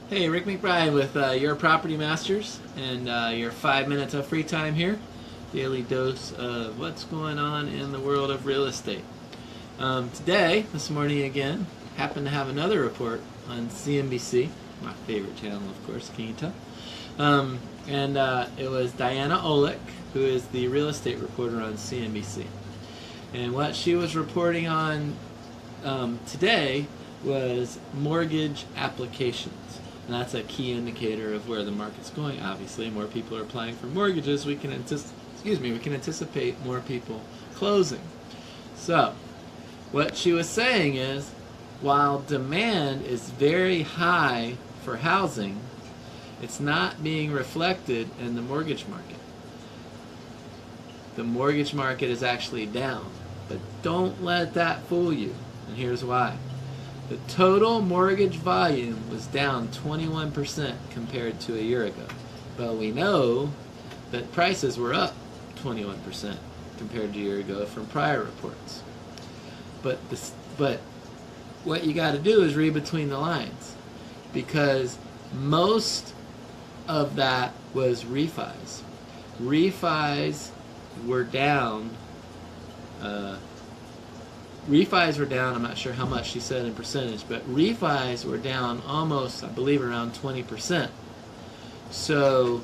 Hey, Rick McBride with Your Property Masters and your 5 minutes of free time here. Daily dose of what's going on in the world of real estate. This morning again, happened to have another report on CNBC, my favorite channel, of course, can you tell? It was Diana Olick, who is the real estate reporter on CNBC. And what she was reporting on today was mortgage applications. And that's a key indicator of where the market's going. Obviously, more people are applying for mortgages. We can anticipate more people closing. So, what she was saying is, while demand is very high for housing, it's not being reflected in the mortgage market. The mortgage market is actually down, but don't let that fool you. And here's why. The total mortgage volume was down 21% compared to a year ago. But we know that prices were up 21% compared to a year ago from prior reports. But what you got to do is read between the lines, because most of that was refis. Refis were down. I'm not sure how much she said in percentage, but refis were down almost, I believe, around 20%. So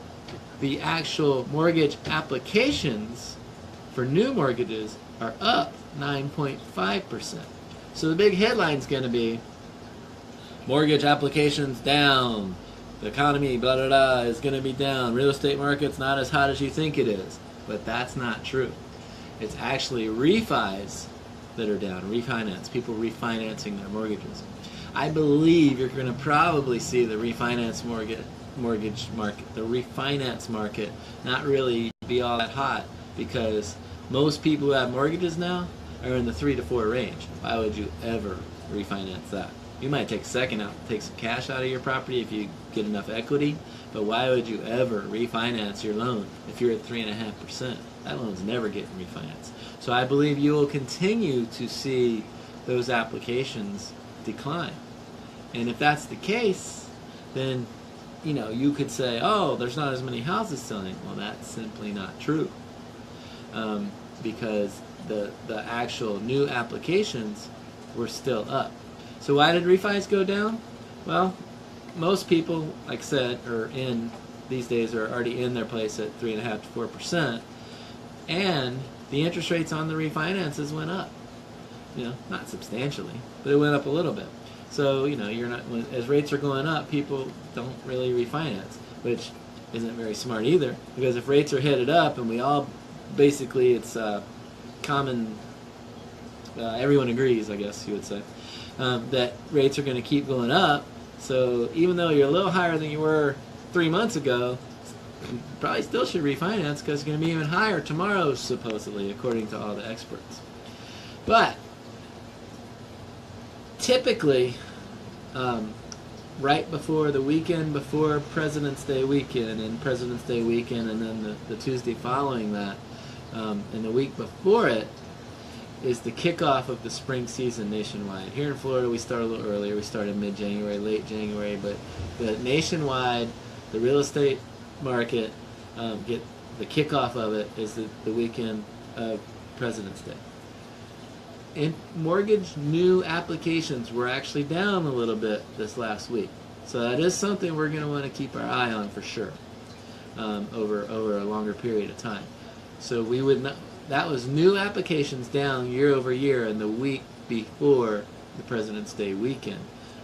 the actual mortgage applications for new mortgages are up 9.5%. So the big headline's going to be mortgage applications down, the economy, blah, blah, blah, is going to be down, real estate market's not as hot as you think it is. But that's not true. It's actually refis that are down, refinance, people refinancing their mortgages. I believe you're going to probably see the refinance mortgage market, the refinance market, not really be all that hot, because most people who have mortgages now are in the 3 to 4 range. Why would you ever refinance that? You might take a second out, take some cash out of your property if you get enough equity, but why would you ever refinance your loan if you're at 3.5%? That loan's never getting refinanced. So I believe you will continue to see those applications decline. And if that's the case, then you could say, oh, there's not as many houses selling. Well, that's simply not true, because the actual new applications were still up. So why did refis go down? Well, most people, like I said, these days are already in their place at 3.5 to 4%, and the interest rates on the refinances went up. Not substantially, but it went up a little bit. So as rates are going up, people don't really refinance, which isn't very smart either, because if rates are headed up and we all basically, it's common, everyone agrees, I guess you would say, that rates are going to keep going up. So even though you're a little higher than you were 3 months ago, you probably still should refinance, because it's going to be even higher tomorrow, supposedly, according to all the experts. But typically, right before the weekend, before President's Day weekend, and then the Tuesday following that, and the week before it, is the kickoff of the spring season nationwide. Here in Florida, we start a little earlier. We started mid-January, late January, but the nationwide, the real estate market, get the kickoff of it is the weekend of President's Day. And mortgage new applications were actually down a little bit this last week. So that is something we're going to want to keep our eye on for sure, over a longer period of time. So we would not. That was new applications down year over year in the week before the President's Day weekend.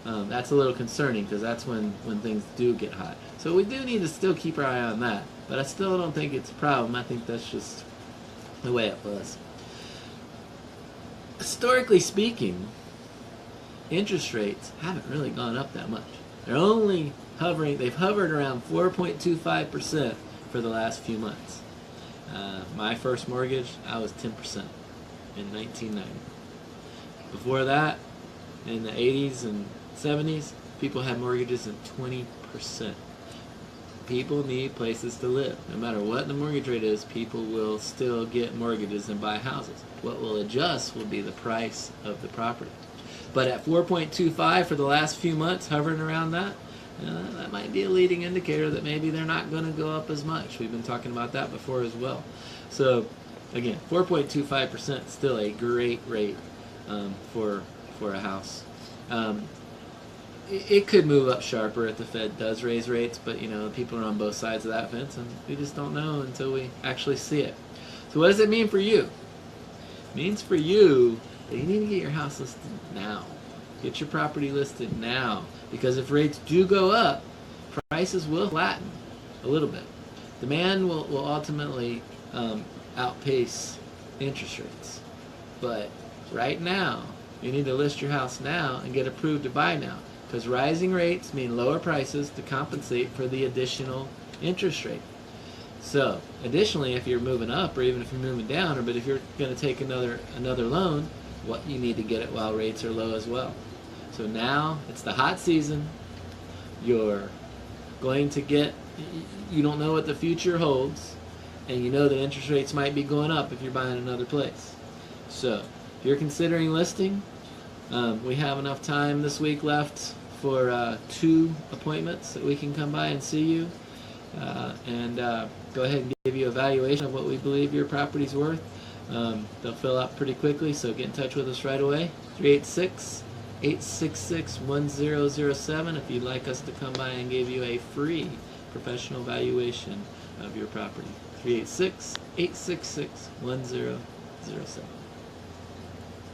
That's a little concerning, because that's when things do get hot. So we do need to still keep our eye on that. But I still don't think it's a problem. I think that's just the way it was. Historically speaking, interest rates haven't really gone up that much. They're only they've hovered around 4.25% for the last few months. My first mortgage, I was 10% in 1990. Before that, in the 80s and 70s, people had mortgages at 20%. People need places to live. No matter what the mortgage rate is, people will still get mortgages and buy houses. What will adjust will be the price of the property. But at 4.25 for the last few months, hovering around that, That might be a leading indicator that maybe they're not going to go up as much. We've been talking about that before as well. So again, 4.25% is still a great rate for a house. It could move up sharper if the Fed does raise rates, but people are on both sides of that fence, and we just don't know until we actually see it. So what does it mean for you? It means for you that you need to get your house listed now. Get your property listed now, because if rates do go up, prices will flatten a little bit. Demand will ultimately outpace interest rates. But right now, you need to list your house now and get approved to buy now, because rising rates mean lower prices to compensate for the additional interest rate. So, additionally, if you're moving up, or even if you're moving down, but if you're going to take another loan, you need to get it while rates are low as well. So now it's the hot season. You're going to you don't know what the future holds, and you know that interest rates might be going up if you're buying another place. So if you're considering listing, we have enough time this week left for 2 appointments that we can come by and see you and go ahead and give you a valuation of what we believe your property's worth. They'll fill out pretty quickly, so get in touch with us right away. 386-866-1007 if you'd like us to come by and give you a free professional valuation of your property. 386-866-1007.